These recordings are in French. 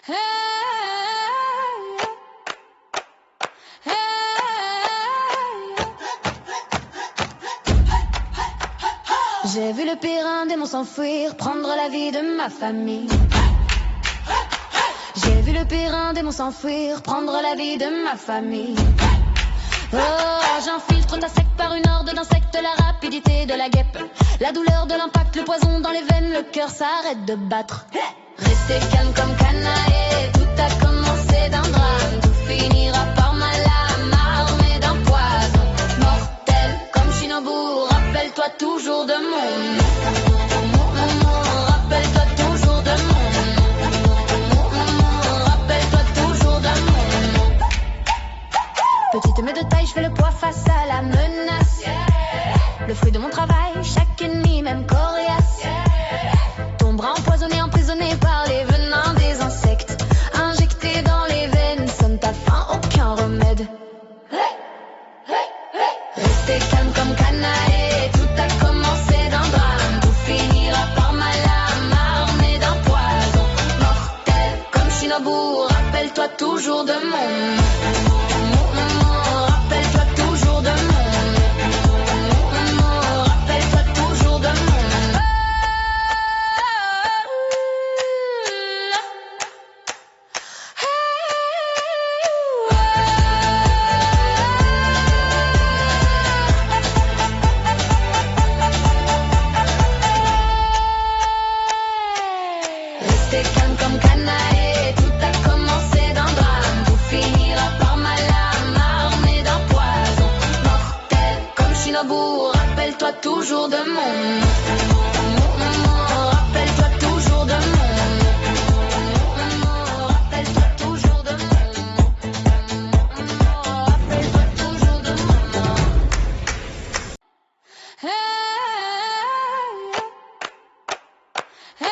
Hey, hey. J'ai vu le pire un démon s'enfuir, prendre la vie de ma famille. J'ai vu le pire un démon s'enfuir, prendre la vie de ma famille. Oh, j'infiltre ta secte par une horde d'insectes, la rapidité de la guêpe, la douleur de l'impact, le poison dans les veines, le cœur s'arrête de battre. Restez calme comme canaille, tout a commencé d'un drame, tout finira par ma lame, armée d'un poison mortel comme Shinobu. Rappelle-toi toujours de mon rappelle-toi toujours de mon rappelle-toi toujours de mon. Petite mais de taille, je fais le poids face à la menace. Le fruit de mon travail, chaque ennemi, même coriace. Ton bras empoisonné, emprisonné par les venins des insectes, injecté dans les veines, sonne ta faim, aucun remède. Restez calme comme canaille, tout a commencé d'un drame, tout finira par ma lame, armée d'un poison mortel comme Shinobu. Rappelle-toi toujours de mon rappelle-toi toujours de mon rappelle-toi toujours de mon. Restez calme comme canaille, tout a commencé d'un drame, tout finira par ma lame, armée d'un poison mortel comme Shinobu. Rappelle-toi toujours de mon rappelle-toi toujours de mon rappelle-toi toujours de mon rappelle-toi toujours de mon. Hey, hey.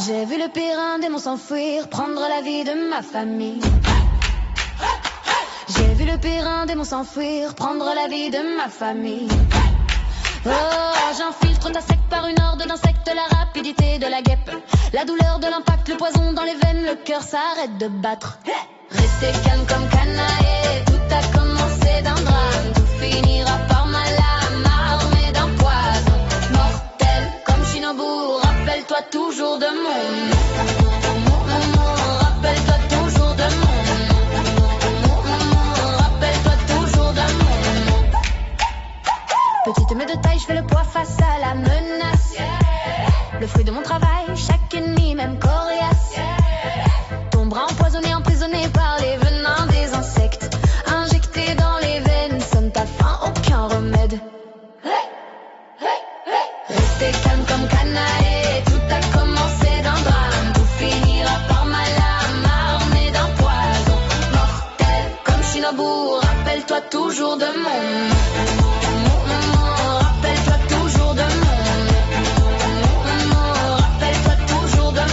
J'ai vu le pire un démon s'enfuir, prendre la vie de ma famille. J'ai vu le pire un démon s'enfuir, prendre la vie de ma famille. Oh, j'infiltre ta secte par une horde d'insectes, la rapidité de la guêpe, la douleur de l'impact, le poison dans les veines, le cœur s'arrête de battre. Restez calme comme canaille, tout a commencé d'un drame, tout finira par ma lame, armée d'un poison mortel comme Shinobu. Rappelle-toi toujours de mon rappelle-toi toujours de mon rappelle-toi toujours de mon. Petite mais de taille, je fais le poids face à la menace. Le fruit de mon travail, chaque ennemi, même coriace. Ton bras empoisonné, emprisonné par les venins des insectes, injecté dans les veines, sonne ta faim, aucun remède. Restez calme comme canaille, tout a commencé d'un drame, tout finira par ma lame, armée d'un poison mortel comme Shinobu. Rappelle-toi toujours de mon rappelle-toi toujours de mon rappelle-toi toujours de mon.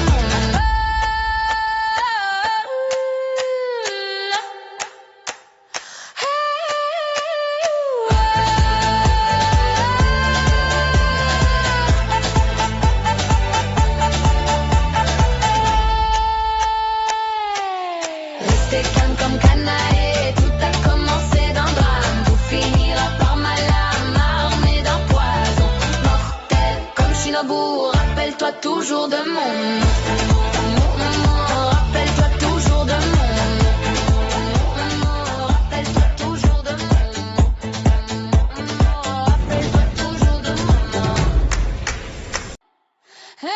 Restez calme comme canaille, tout a commencé d'un drame, tout finira par ma lame, armée d'un poison mortel comme Shinobu. Rappelle-toi toujours de mon rappelle-toi toujours de mon rappelle-toi toujours de mon rappelle-toi toujours de mon. Hey,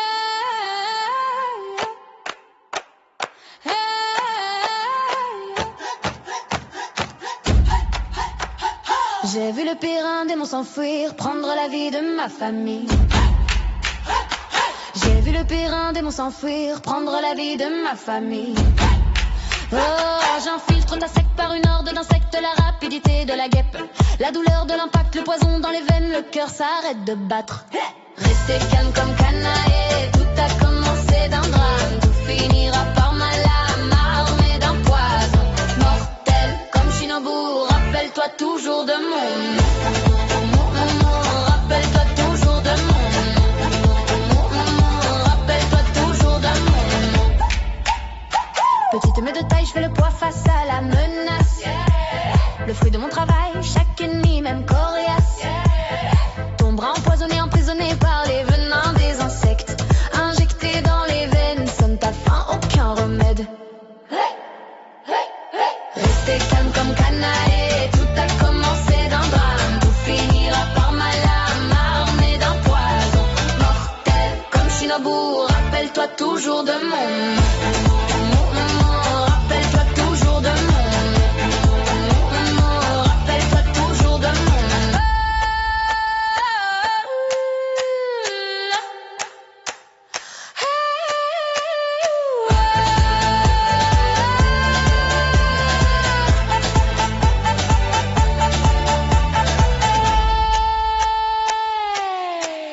hey. J'ai vu le pire un démon s'enfuir, prendre la vie de ma famille. J'ai vu le pire un démon s'enfuir, prendre la vie de ma famille. Oh, j'infiltre ta secte par une horde d'insectes, la rapidité de la guêpe, la douleur de l'impact, le poison dans les veines, le cœur s'arrête de battre. Restez calme comme canaille, tout a commencé d'un drame, tout finira par ma lame, armée d'un poison mortel comme Shinobu. Rappelle-toi toujours de mon rappelle-toi toujours de mon fruit de mon travail, chaque ennemi, même coriace, tombera empoisonné, emprisonné par les venins des insectes. Injecté dans les veines, sonne ta faim, aucun remède. Restez calme comme canaille, tout a commencé d'un drame. Tout finira par ma lame, armée d'un poison mortel. Comme Shinobu, rappelle-toi toujours de mon. Rappelle-toi toujours de mon. Rappelle-toi toujours de mon.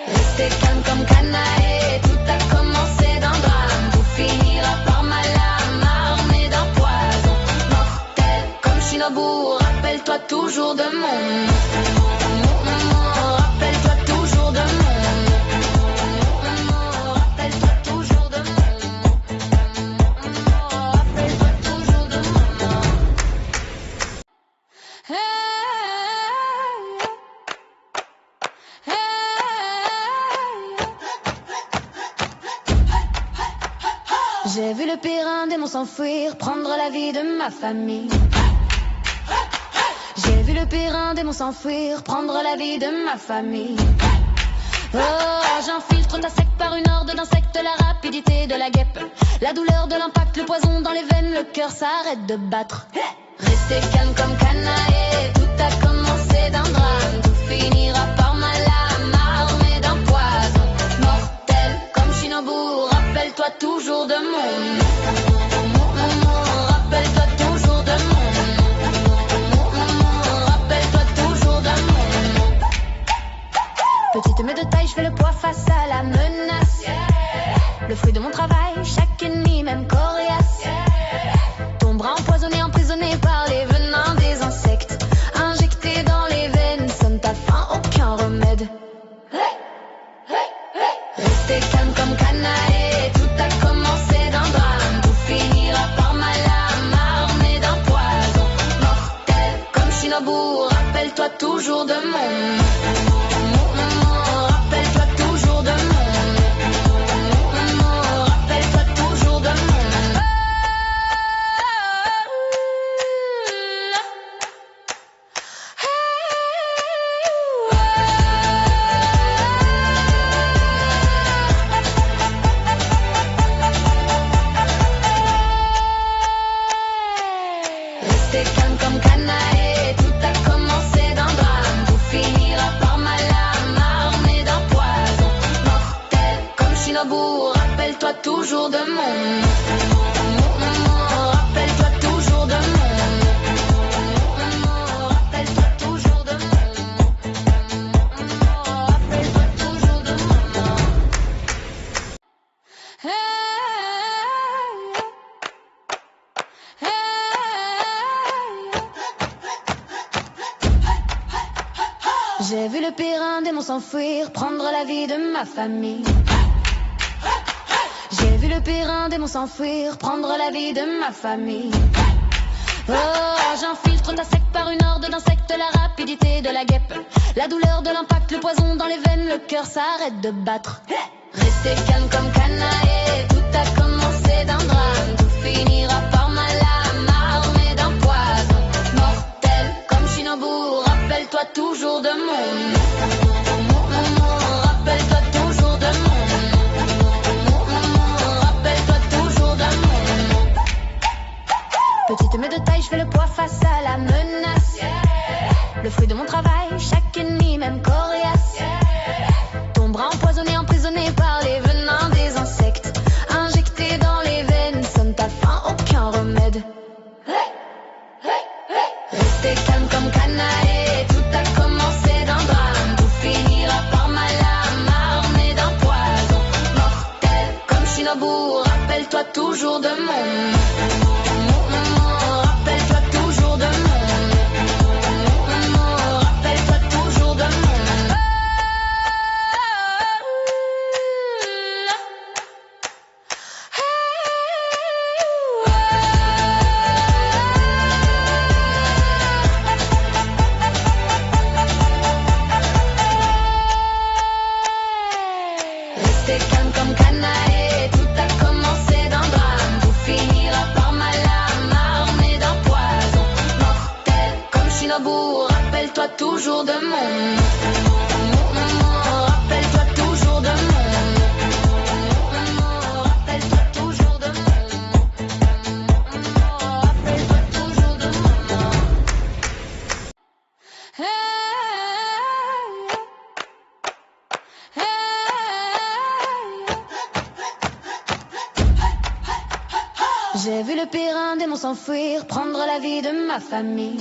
Restez calme comme canaille, tout a commencé d'un drame. Tout finira par ma lame, armée d'un poison mortel. Comme Shinobu, rappelle-toi toujours de mon. Rappelle-toi toujours de mon. Rappelle-toi toujours de mon. Rappelle-toi toujours de mon. J'ai vu le pire, un démon s'enfuir, prendre la vie de ma famille. J'ai vu le pire, un démon s'enfuir, prendre la vie de ma famille. Oh, j'infiltre ta secte par une horde d'insectes, la rapidité de la guêpe, la douleur de l'impact, le poison dans les veines, le cœur s'arrête de battre. Restez calme comme canaille, tout a commencé d'un drame. Tout finira par ma lame, armée d'un poison mortel. Comme Shinobu, rappelle-toi toujours de mon. Rappelle-toi toujours de mon. Rappelle-toi toujours de mon. Petite mais de taille, je fais le poids face à la menace. Le fruit de mon travail, chaque ennemi, même coriace, tombera empoisonné, emprisonné par les venins des insectes. Injecté dans les veines, sonne ta faim, aucun remède. Restez calme comme canaille, tout a commencé d'un drame. Tout finira par ma lame, armée d'un poison mortel. Comme Shinobu, rappelle-toi toujours de mon. Rappelle-toi toujours de mon. Rappelle-toi toujours de mon. Restez calme comme canaille, tout a commencé d'un drame. Tout finira par ma lame, armée d'un poison mortel. Comme Shinobu, rappelle-toi toujours de mon. Rappelle-toi toujours de mon. Rappelle-toi toujours de mon. Rappelle-toi toujours de mon. J'ai vu le pire, un démon s'enfuir, prendre la vie de ma famille. J'ai vu le pire, un démon s'enfuir, prendre la vie de ma famille. Oh, j'infiltre ta secte par une horde d'insectes, la rapidité de la guêpe, la douleur de l'impact, le poison dans les veines, le cœur s'arrête de battre. Restez calme comme canaille, tout a commencé d'un drame. Tout finira par ma lame, armée d'un poison mortel. Comme Shinobu, rappelle-toi toujours de mon. Rappelle-toi toujours de mon. Rappelle-toi toujours de mon. Petite mais de taille, je fais le poids face à la menace. Le fruit de mon travail, chaque ennemi, même coriace, tombera empoisonné, emprisonné par les venins des insectes. Injecté dans les veines, sonne ta faim, aucun remède. Restez calme comme canaille, tout a commencé d'un drame. Tout finira par ma lame, armée d'un poison mortel. Comme Shinobu, rappelle-toi toujours de mon. Rappelle-toi toujours de mon. Rappelle-toi toujours de mon. Rester calme comme Canaë, tout a commencé d'un drame. Tout finira par ma lame, armée d'un poison mortel comme Shinobu. Rappelle-toi toujours de mon rappelle-toi toujours de mon rappelle-toi toujours de mon rappelle-toi toujours de mon J'ai vu le pire, un démon s'enfuir, prendre la vie de ma famille.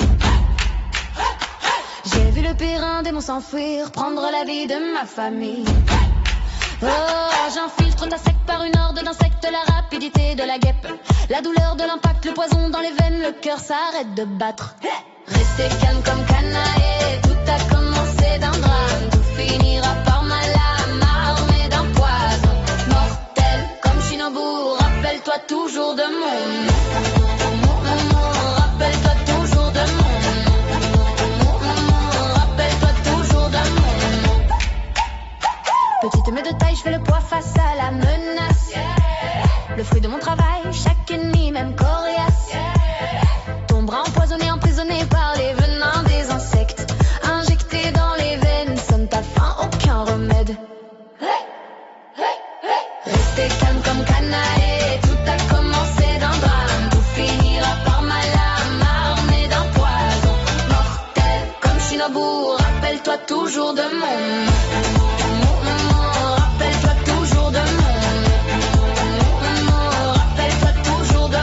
J'ai vu le pire, un démon s'enfuir, prendre la vie de ma famille. Oh, j'infiltre d'insecte par une horde d'insectes, la rapidité de la guêpe, la douleur de l'impact, le poison dans les veines, le cœur s'arrête de battre. Rester calme comme Canaë, tout a commencé d'un drame. Tout finira par ma lame, armée d'un poison mortel comme Shinobu. Rappelle-toi toujours de mon rappelle-toi toujours de mon rappelle-toi toujours de mon petite mais de taille, je fais le poids face à la menace. Le fruit de mon travail, chaque ennemi même coriace. Ton bras empoisonné, emprisonné par les venins des insectes, injecté dans les veines, sonne ta faim, aucun remède. Rester calme comme Canaë, tout a commencé d'un drame. Tout finira par ma lame, armée d'un poison mortel comme Shinobu. Rappelle-toi toujours de mon rappelle-toi toujours de mon rappelle-toi toujours de mon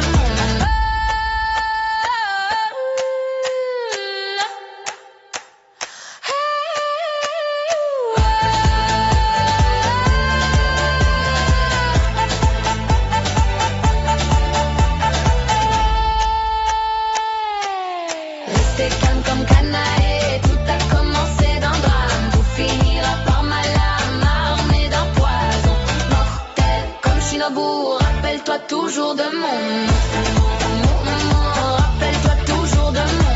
Rester calme comme Canaë, tout a commencé d'un drame. Tout finira par ma lame, armée d'un poison mortel comme Shinobu. Rappelle-toi toujours de mon rappelle-toi toujours de mon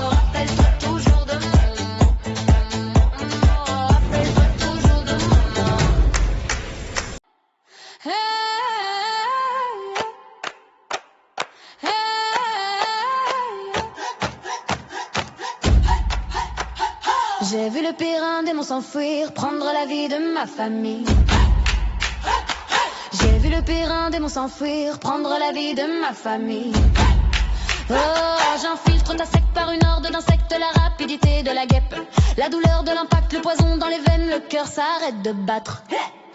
rappelle-toi toujours de mon rappelle-toi toujours de mon J'ai vu le pire, un démon s'enfuir, prendre la vie de ma famille. J'ai vu le pire, un démon s'enfuir, prendre la vie de ma famille. Oh, j'infiltre d'insecte par une horde d'insectes, la rapidité de la guêpe, la douleur de l'impact, le poison dans les veines, le cœur s'arrête de battre.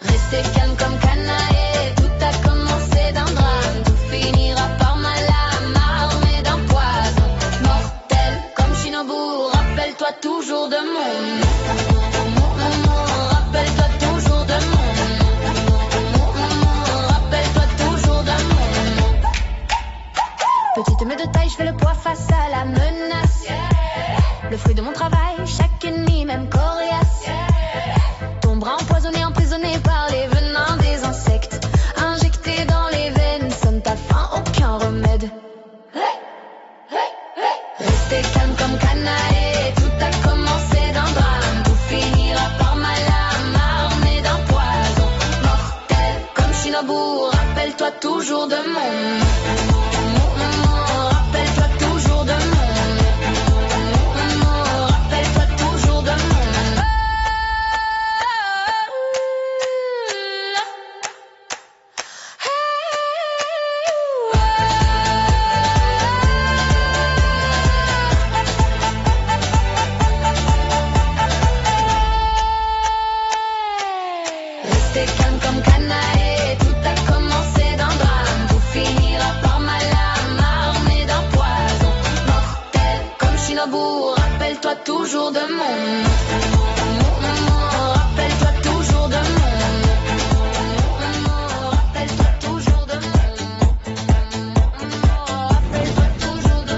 Rester calme comme Canaë, tout a commencé d'un drame. Tout finira par ma lame, armée d'un poison mortel comme Shinobu. Rappelle-toi toujours de mon rappelle-toi toujours de mon rappelle-toi toujours de mon petite mais de taille, je fais le poids face à la menace. Le fruit de mon travail, chaque ennemi même coriace. Ton bras empoisonné, emprisonné par les venins des insectes, injecté dans les veines, sonne ta faim, aucun remède. Rester calme comme Canaë, tout a commencé d'un drame. Tout finira par ma lame, armée d'un poison mortel comme Shinobu. Rappelle-toi toujours de mon rappelle-toi toujours de mon rappelle-toi toujours de mon Rester calme comme Canaë, tout a commencé d'un drame. Tout finira par ma lame, armée d'un poison mortel comme Shinobu. Rappelle-toi toujours de mon rappelle-toi toujours de mon rappelle-toi toujours de mon rappelle-toi toujours de mon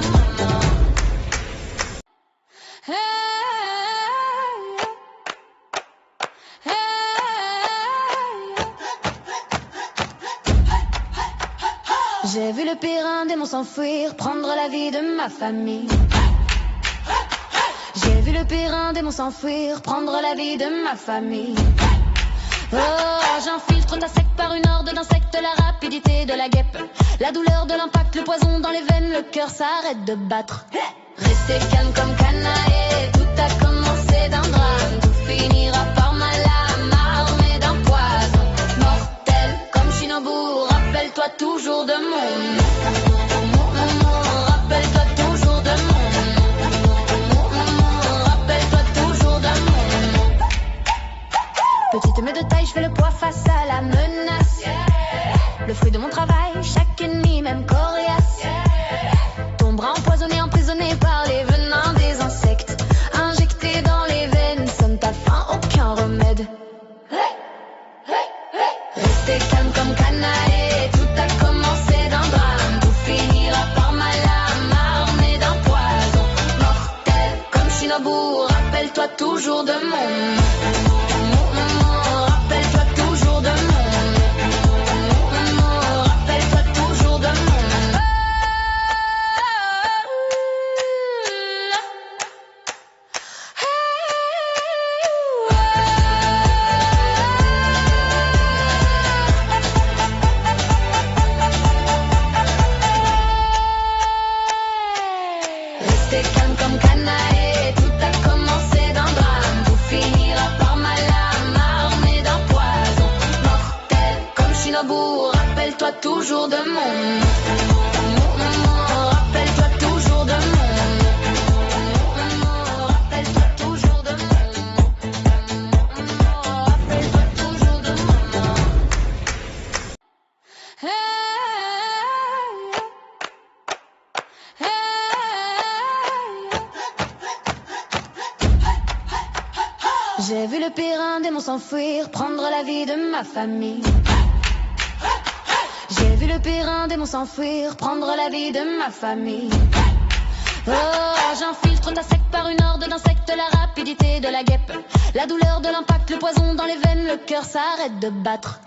J'ai vu le pire, un démon s'enfuir, prendre la vie de ma famille. J'ai vu le pire, un démon s'enfuir, prendre la vie de ma famille. Oh, j'infiltre ta sec par une horde d'insectes, la rapidité de la guêpe, la douleur de l'impact, le poison dans les veines, le cœur s'arrête de battre. Restez calme comme canaille, tout a commencé d'un drame, tout finira par ma lame, armée d'un poison mortel comme Shinobu. Rappelle-toi toujours de mon rappelle-toi toujours de mon rappelle-toi toujours de mon. Petite mais de taille, je fais le poids face à la menace. Le fruit de mon travail, chaque ennemi, même coriace. Ton bras empoisonné, emprisonné par les venins des insectes, injecté dans les veines, sonne ta faim, aucun remède. Restez calme comme canaille, tout a commencé d'un drame, tout finira par ma lame, armée d'un poison mortel comme Shinobu. Rappelle-toi toujours de mon rappelle-toi toujours de mon rappelle-toi toujours de mon. Restez calme comme canaille, tout a commencé d'un drame, tout finira par ma lame, armée d'un poison mortel comme Shinobu. Rappelle-toi toujours de mon rappelle-toi toujours de mon rappelle-toi toujours de mon rappelle-toi toujours de mon. Hey, hey. J'ai vu le pire, un démon s'enfuir, prendre la vie de ma famille. J'ai vu le pire, un démon s'enfuir, prendre la vie de ma famille. Oh, j'infiltre ta sec par une horde d'insectes, la rapidité de la guêpe, la douleur de l'impact, le poison dans les veines, le cœur s'arrête de battre.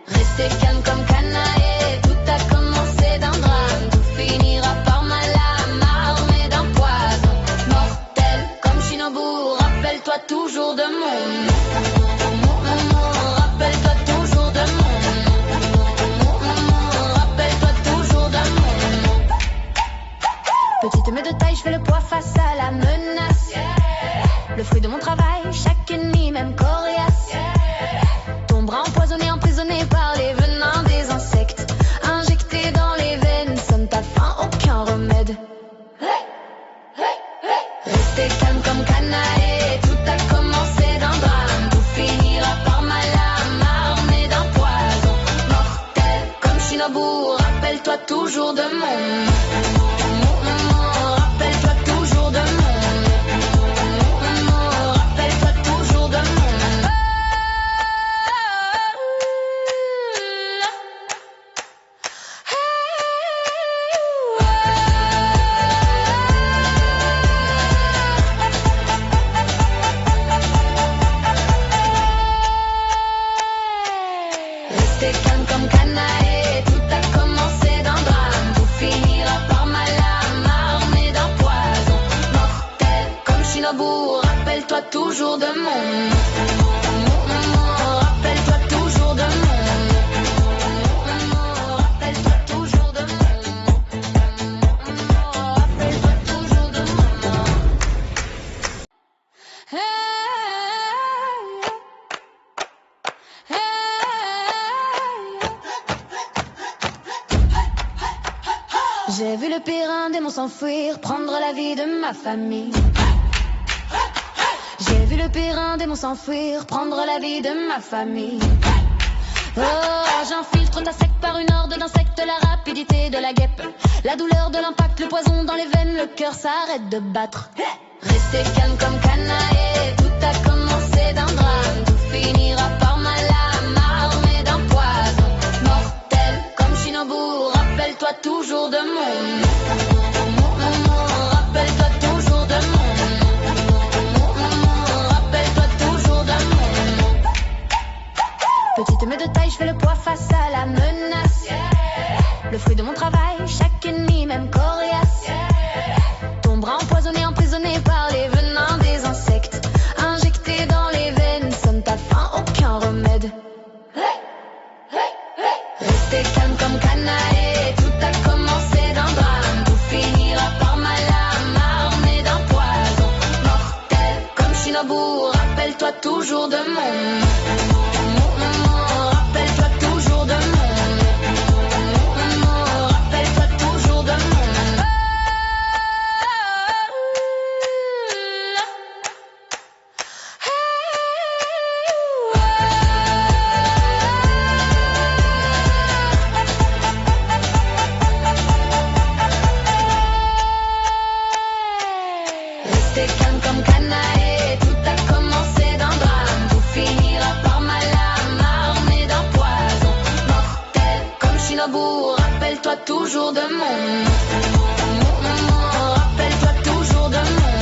Restez calme comme canaille, tout a commencé d'un drame, tout finira par ma lame, armée d'un poison mortel comme Shinobu. Rappelle-toi toujours de mon rappelle-toi toujours de mon rappelle-toi toujours de mon. Petite mais de taille, je fais le poids face à la menace. Le fruit de mon travail, chaque ennemi, même coriace. Ton bras empoisonné, emprisonné par les venins des insectes, injecté dans les veines, sonne ta faim, aucun remède. Restez calme comme canaille, tout a commencé d'un drame, tout finira par ma lame, armée d'un poison mortel comme Shinobu. Rappelle-toi toujours de mon rappelle-toi toujours de mon rappelle-toi toujours de mon. Restez calme comme canaille, tout a commencé d'un drame, tout finira par ma lame, armée d'un poison mortel comme Shinobu. Rappelle-toi toujours de mon rappelle-toi toujours de mon rappelle-toi toujours de mon rappelle-toi toujours de mon. Hey, hey. J'ai vu le pire, un démon s'enfuir, prendre la vie de ma famille. J'ai vu le pire, un démon s'enfuir, prendre la vie de ma famille. Oh, j'infiltre ta sec par une horde d'insectes, la rapidité de la guêpe, la douleur de l'impact, le poison dans les veines, le cœur s'arrête de battre. Restez calme comme canaille, tout a commencé d'un drame, tout finira par ma lame, armée d'un poison mortel comme Shinobu. Rappelle-toi toujours de mon rappelle-toi toujours de mon rappelle-toi toujours de mon. Petite mais de taille, je fais le poids face à la menace. Le fruit de mon travail, chaque ennemi, même coriace. Ton bras empoisonné, emprisonné par les venins des insectes, injecté dans les veines, sonne ta faim, aucun remède. monde. Rappelle-toi toujours de moi. Rappelle-toi toujours de moi. Restez calme comme Canaë, tout a commencé d'un drame. Tout finira par Malama, armé d'un poison mortel comme Shinobu. Rappelle-toi toujours de mon. Rappelle-toi toujours de mon.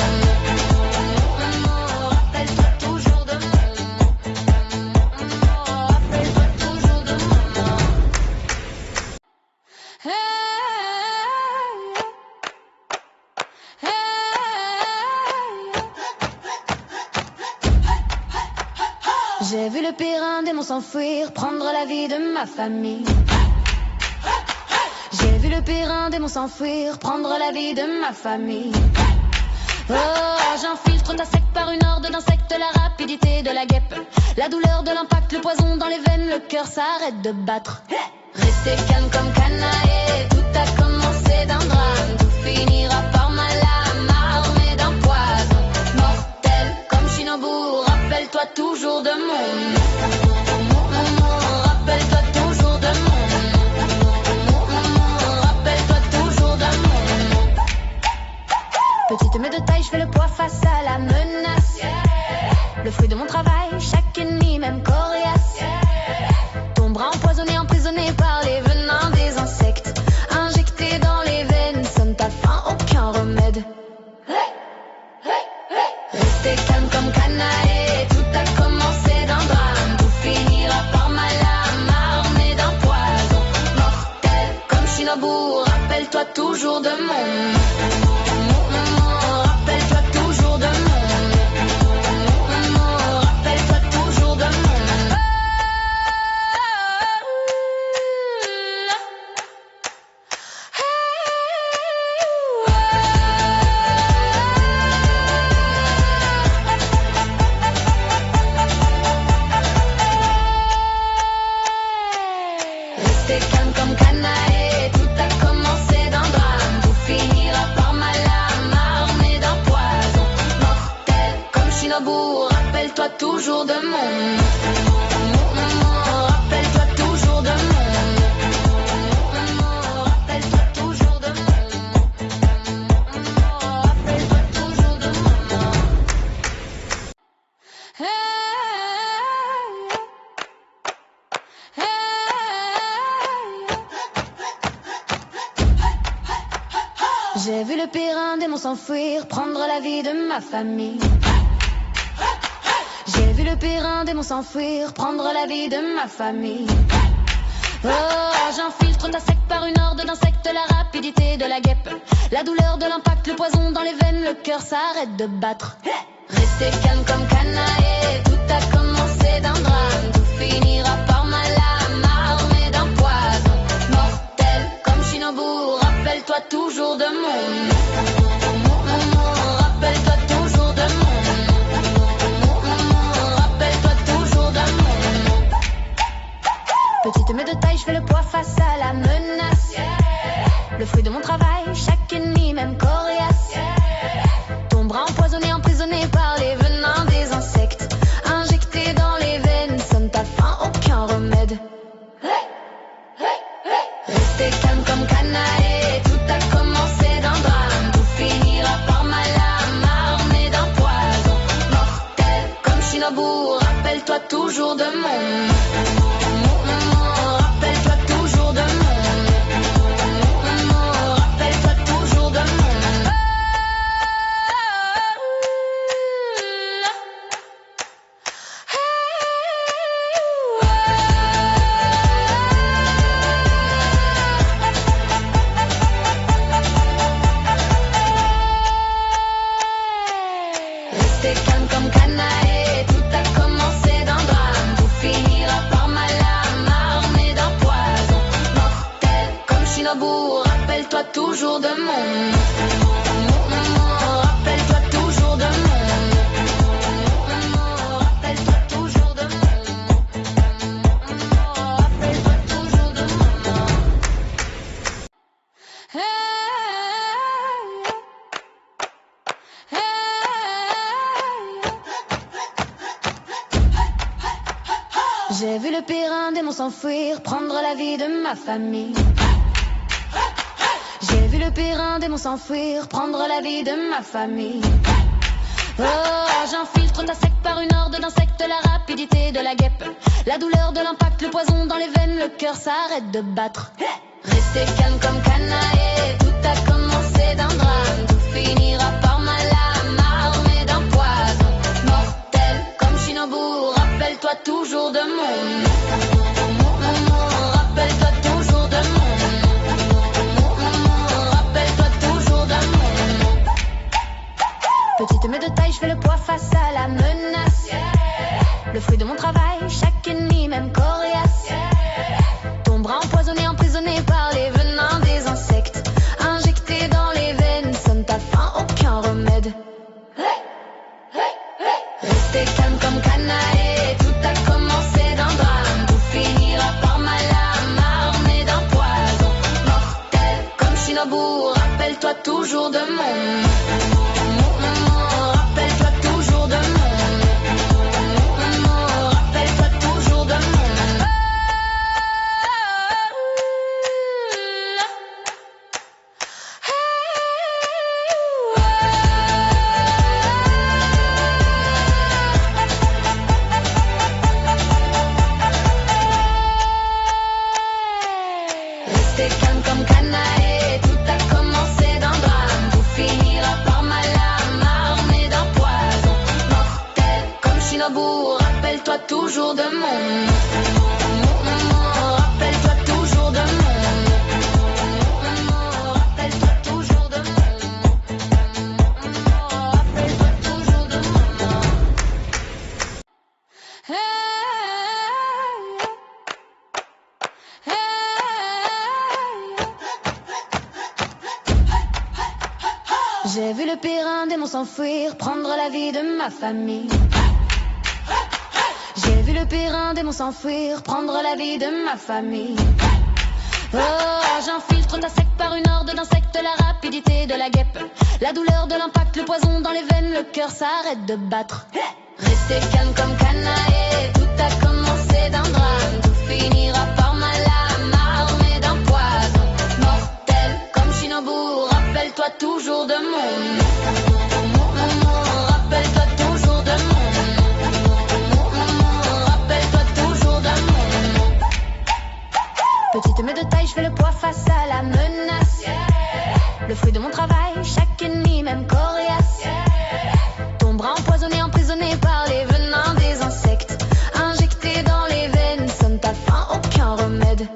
Rappelle-toi toujours de mon. Rappelle-toi toujours de mon. Hey. J'ai vu le pire un démon s'enfuir, prendre la vie de ma famille. J'ai vu le pire un démon s'enfuir, prendre la vie de ma famille. Oh, j'infiltre ta secte par une horde d'insectes, la rapidité de la guêpe, la douleur de l'impact, le poison dans les veines, le cœur s'arrête de battre. Restez calme comme Canaë, tout a commencé d'un drame, tout finira par Malama, armé d'un poison mortel comme Shinobu. Rappelle-toi toujours de mon. Rappelle-toi toujours de mon. Rappelle-toi toujours de mon. Petite mais de taille, je fais le poids face à la menace. Le fruit de mon travail, chaque ennemi même coriace. Ton bras empoisonné, emprisonné par les venins des insectes, injecté dans les veines, sonne ta faim, aucun remède. Restez calme comme Canaë, tout a commencé d'un drame, tout finira par Malama, armé d'un poison mortel comme Shinobu. Rappelle-toi toujours de mon. Rappelle-toi toujours de mon. Rappelle-toi toujours de mon. Restez calme comme Canaë, tout a commencé d'un drame, tout finira par Malama, armé d'un poison mortel comme Shinobu. Rappelle-toi toujours de mon. Rappelle-toi toujours de mon. Rappelle-toi toujours de mon. Rappelle-toi toujours de mon. Hey. J'ai vu le pire un démon s'enfuir, prendre la vie de ma famille. J'ai vu le pire un démon s'enfuir, prendre la vie de ma famille. Oh, j'infiltre ta secte par une horde d'insectes, la rapidité de la guêpe, la douleur de l'impact, le poison dans les veines, le cœur s'arrête de battre. Restez calme comme Canaë, tout a commencé d'un drame, tout finira par Malama, armé d'un poison mortel comme Shinobu. Rappelle-toi toujours de mon. Rappelle-toi toujours de mon. Rappelle-toi toujours de mon. Petite mais de taille, je fais le poids face à la menace. Le fruit de mon travail, chaque ennemi même coriace. Ton bras empoisonné, emprisonné par les venins des insectes, injecté dans les veines, sonne ta faim, aucun remède. Restez calme comme Canaë, tout a commencé d'un drame, tout finira par Malama, armé d'un poison mortel comme Shinobu. Rappelle-toi toujours de mon. Rappelle-toi toujours de mon. Rappelle-toi toujours de mon. Restez calme comme Canaë, tout a commencé d'un drame, tout finira J'ai vu le pire, un démon s'enfuir, prendre la vie de ma famille. J'ai vu le pire, un démon s'enfuir, prendre la vie de ma famille. Oh, j'infiltre ta secte par une horde d'insectes, la rapidité de la guêpe, la douleur de l'impact, le poison dans les veines, le cœur s'arrête de battre. Restez calme comme canaille, tout a commencé d'un drame, tout finira par ma lame, armée d'un poison mortel comme Shinobu. Rappelle-toi toujours de mon nom, rappelle-toi toujours de mon nom, rappelle-toi toujours de mon nom. Petite mais de taille, je fais le poids face à la menace. Le fruit de mon travail, chaque ennemi, même coriace. Ton bras empoisonné, emprisonné par les venins des insectes, injecté dans les veines, sonne ta faim, aucun remède. Restez calme comme canaille, tout a commencé d'un drame, tout finira par ma lame, armée d'un poison mortel comme Shinobu. Rappelle-toi toujours de mon nom, rappelle-toi toujours de mon nom, rappelle-toi toujours de mon nom. Restez calme comme canaille, tout a commencé d'un drame, tout finira par ma lame, armée d'un poison mortel comme Shinobu. Rappelle-toi toujours de mon nom, rappelle-toi toujours de mon nom, rappelle-toi toujours de mon nom, rappelle-toi toujours de mon nom. J'ai vu le pire, un démon s'enfuir, prendre la vie de ma famille. J'ai vu le pire, un démon s'enfuir, prendre la vie de ma famille. Oh, j'infiltre ta secte par une horde d'insectes, la rapidité de la guêpe, la douleur de l'impact, le poison dans les veines, le cœur s'arrête de battre. Restez calme comme canaille, tout a commencé d'un drame, tout finira par ma lame, armée d'un poison mortel comme Shinobu. Rappelle-toi toujours de mon nom, rappelle-toi toujours de mon nom, rappelle-toi toujours de mon nom. Petite mais de taille, je fais le poids face à la menace. Le fruit de mon travail, chaque ennemi, même coriace. Ton bras empoisonné, emprisonné par les venins des insectes, injecté dans les veines, sonne ta faim, aucun remède.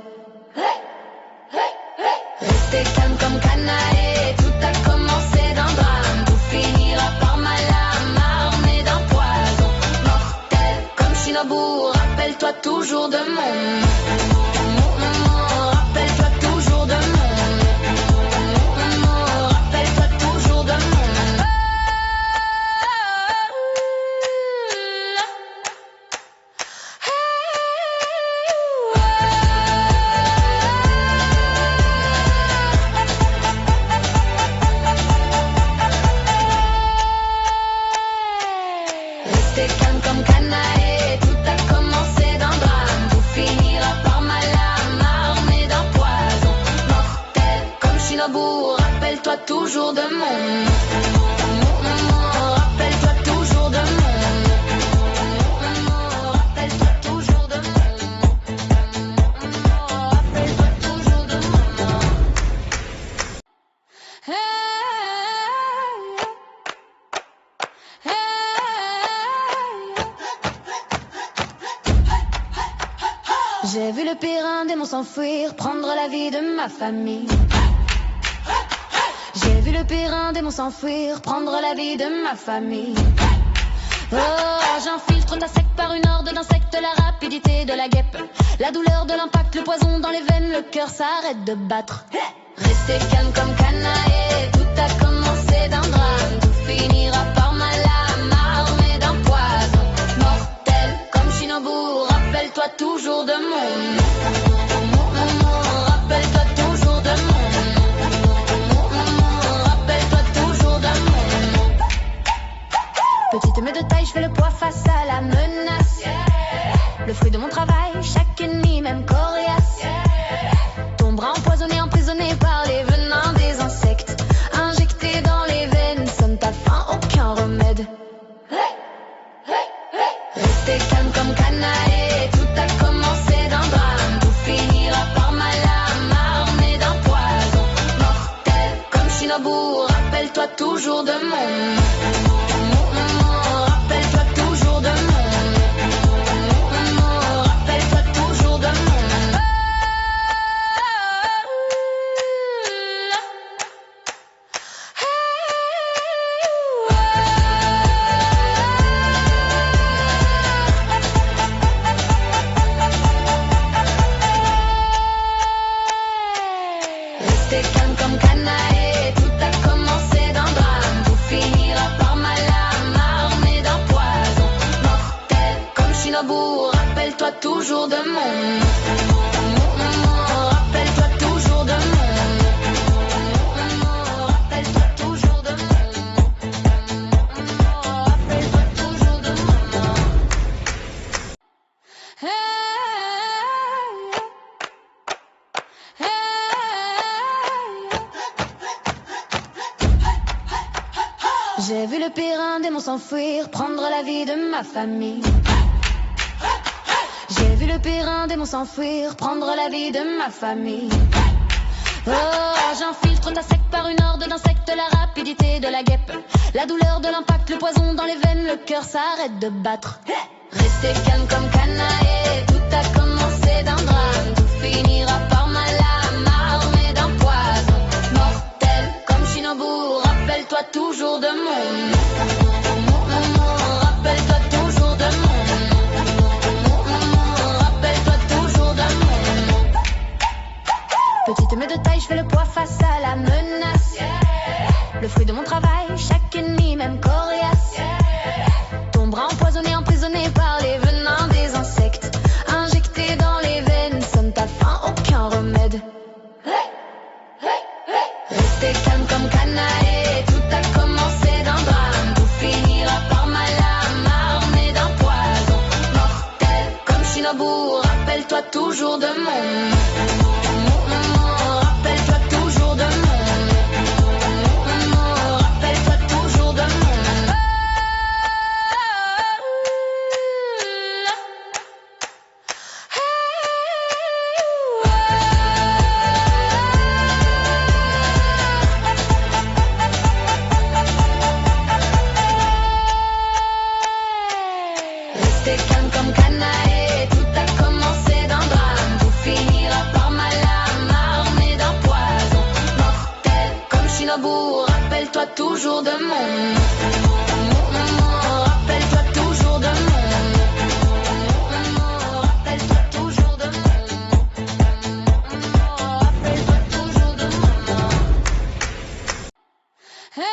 Restez calme comme canaille, tout a commencé d'un drame, tout finira par ma lame, armée d'un poison mortel comme Shinobu. Rappelle-toi toujours de mon nom, rappelle-toi toujours de mon nom, rappelle-toi toujours de mon nom. Restez calme comme canaille, tout a commencé d'un drame, tout finira par ma lame, armée d'un poison mortel comme Shinobu. Rappelle-toi toujours de mon nom, rappelle-toi toujours de mon nom, rappelle-toi toujours de mon nom, rappelle-toi toujours de mon nom. J'ai vu le pire, un démon s'enfuir, prendre la vie de ma famille. J'ai vu le pire, un démon s'enfuir, prendre la vie de ma famille. Oh, j'infiltre ta secte par une horde d'insectes, la rapidité de la guêpe, la douleur de l'impact, le poison dans les veines, le cœur s'arrête de battre. Restez calme comme canaille, tout a commencé d'un drame, tout finira par ma lame, armée d'un poison mortel comme Shinobu. Rappelle-toi toujours de mon nom, rappelle-toi toujours de mon nom, rappelle-toi toujours de mon nom. Petite mais de taille, je fais le poids face à la menace. Le fruit de mon travail, chaque ennemi, même coriace, tombera empoisonné, emprisonné par les venins des insectes. Injecté dans les veines, sonne ta faim, aucun remède. Restez calme comme canaille, tout a commencé d'un drame. Tout finira par malheur, armé d'un poison mortel comme Shinobu. Rappelle-toi toujours de mon rappelle-toi toujours de mon rappelle-toi toujours de mon Restez calme comme canaille, tout a commencé d'un drame. Tout finira par malheur, armé d'un poison mortel comme Shinobu. Rappelle-toi toujours de mon rappelle-toi toujours de mon rappelle-toi toujours de mon rappelle-toi toujours de mon Hey, hey. J'ai vu le pire, un démon s'enfuir, prendre la vie de ma famille. J'ai vu le pire, un démon s'enfuir, prendre la vie de ma famille. Oh, j'infiltre ta sec par une horde d'insectes, la rapidité de la guêpe, la douleur de l'impact, le poison dans les veines, le cœur s'arrête de battre. Restez calme comme canaille, tout a commencé d'un drame. Tout finira par malheur, armé d'un poison mortel comme Shinobu. Rappelle-toi toujours de mon rappelle-toi toujours de mon rappelle-toi toujours de mon petite mais de taille, je fais le poids face à la menace. Le fruit de mon travail, chaque ennemi, même coriace, tombera empoisonné, emprisonné par les venins des insectes. Injecté dans les veines, sonne ta faim, aucun remède. Restez calme comme canaille, tout a commencé d'un drame. Tout finira par malheur, armé d'un poison mortel comme Shinobu. Rappelle-toi toujours de mon rappelle-toi toujours de mon rappelle-toi toujours de mon Restez calme comme canaille, tout a commencé d'un drame. Tout finira par malheur, armé d'un poison mortel comme Shinobu. Rappelle-toi toujours de mon rappelle-toi toujours de mon rappelle-toi toujours de mon rappelle-toi toujours de mon Hey,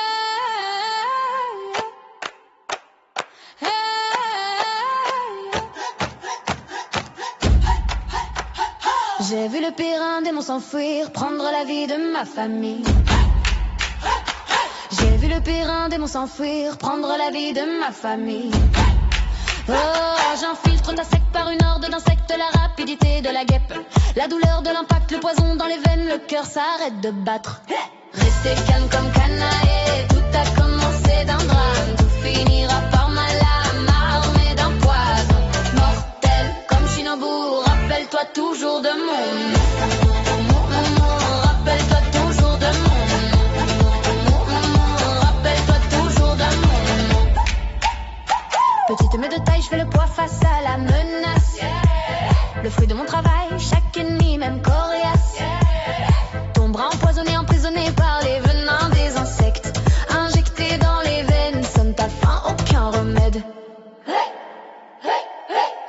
hey. J'ai vu le pire, un démon s'enfuir, prendre la vie de ma famille. J'ai vu le pire, un démon s'enfuir, prendre la vie de ma famille. Oh, j'infiltre ta sec par une horde d'insectes, la rapidité de la guêpe, la douleur de l'impact, le poison dans les veines, le cœur s'arrête de battre. Restez calme comme canaille, tout a commencé d'un drame. Tout finira par malheur, armé d'un poison mortel comme Shinobu. Rappelle-toi toujours de mon rappelle-toi toujours de mon rappelle-toi toujours de mon petite mais de taille, je fais le poids face à la menace. Le fruit de mon travail, chaque ennemi, même coriace, tombera empoisonné, emprisonné par les venins des insectes. Injecté dans les veines, sonne ta faim, aucun remède.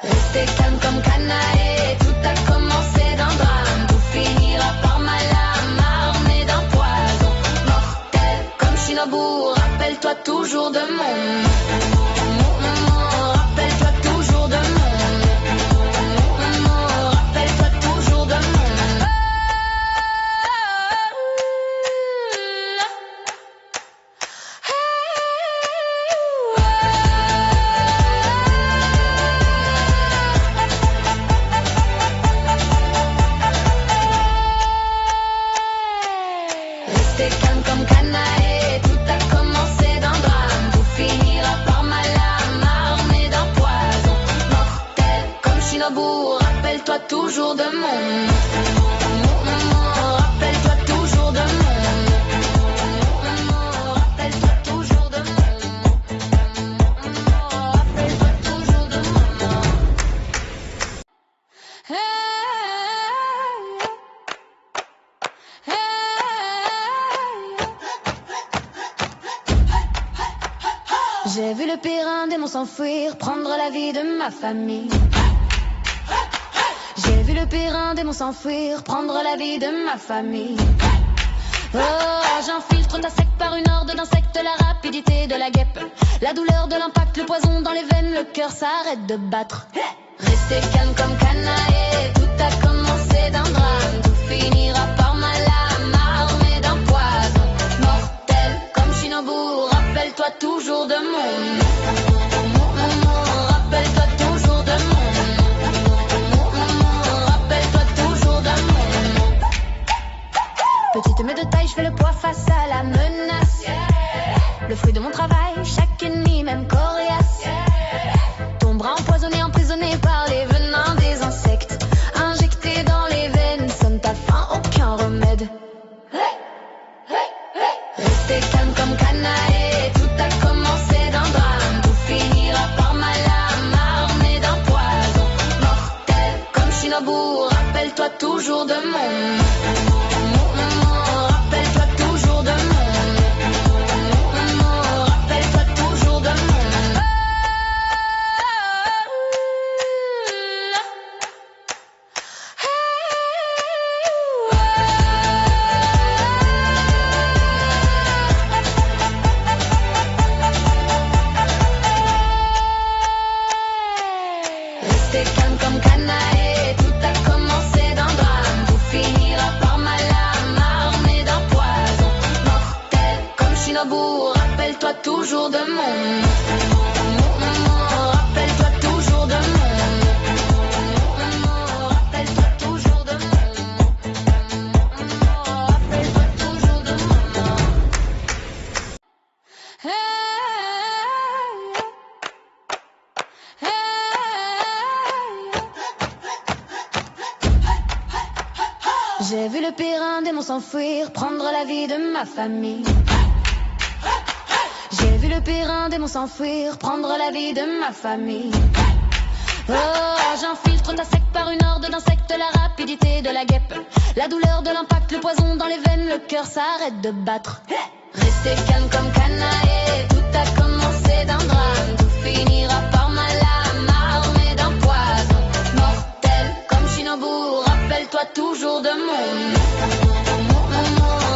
Restez calme comme canaille, tout a commencé d'un drame. Tout finira par malheur, armé d'un poison mortel comme Shinobu. Rappelle-toi toujours de mon rappelle-toi toujours de mon rappelle-toi toujours de mon Shinobu, rappelle-toi toujours de mon. Rappelle-toi toujours de mon. Rappelle-toi toujours de mon. Rappelle-toi toujours de mon. J'ai vu le pire un démon s'enfuir, prendre la vie de ma famille. J'ai vu le pire un démon s'enfuir, prendre la vie de ma famille. Oh, j'infiltre ta sec par une horde d'insectes, la rapidité de la guêpe, la douleur de l'impact, le poison dans les veines, le cœur s'arrête de battre. Restez calme comme Kanae, tout a commencé d'un drame, tout finira par ma lame, armée d'un poison mortel comme Shinobu. Rappelle-toi toujours de mon. Rappelle-toi toujours de mon. Rappelle-toi toujours de mon. Petite mais de taille, je fais le poids face à la menace. Le fruit de mon travail, chaque ennemi, même coriace, tombera empoisonné, emprisonné par les venins des insectes. Injecté dans les veines, sonne ta faim, aucun remède. Restez calme comme Kanae, tout a commencé d'un drame, tout finira par ma lame, armée d'un poison mortel comme Shinobu. Rappelle-toi toujours de mon. Rappelle-toi toujours de mon. Rappelle-toi toujours de mon. Restez calme comme Kanae, tout a commencé d'un drame, tout finira par ma lame, armée d'un poison mortel comme Shinobu. Rappelle-toi toujours de mon. Rappelle-toi toujours de mon. Rappelle-toi toujours de mon. Rappelle-toi toujours de mon. J'ai vu le pire un démon s'enfuir, prendre la vie de ma famille. J'ai vu le pire un démon s'enfuir, prendre la vie de ma famille. Oh, j'infiltre ta sec par une horde d'insectes, la rapidité de la guêpe, la douleur de l'impact, le poison dans les veines, le cœur s'arrête de battre. Restez calme comme Kanae, tout a commencé d'un drame, tout finira par ma lame, armée d'un poison mortel comme Shinobu. Rappelle-toi toujours de mon.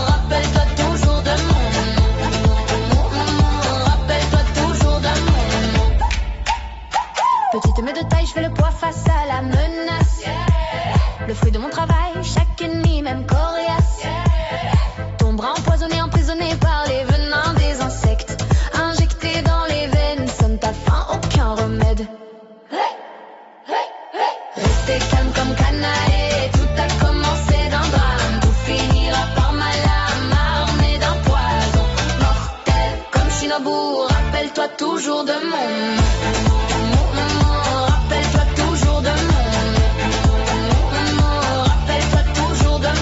Rappelle-toi toujours de mon. Rappelle-toi toujours de mon. Petite mais de taille, je fais le poids face à la menace. Le fruit de mon travail, chaque ennemi, même coriace, tombera empoisonné, emprisonné par les venins des insectes. Injecté dans les veines, sonne ta faim, aucun remède. Restez calme comme Kanae, tout a commencé d'un drame, tout finira par ma lame, armée d'un poison mortel comme Shinobu. Rappelle-toi toujours de mon. Rappelle-toi toujours de mon. Rappelle-toi toujours de mon.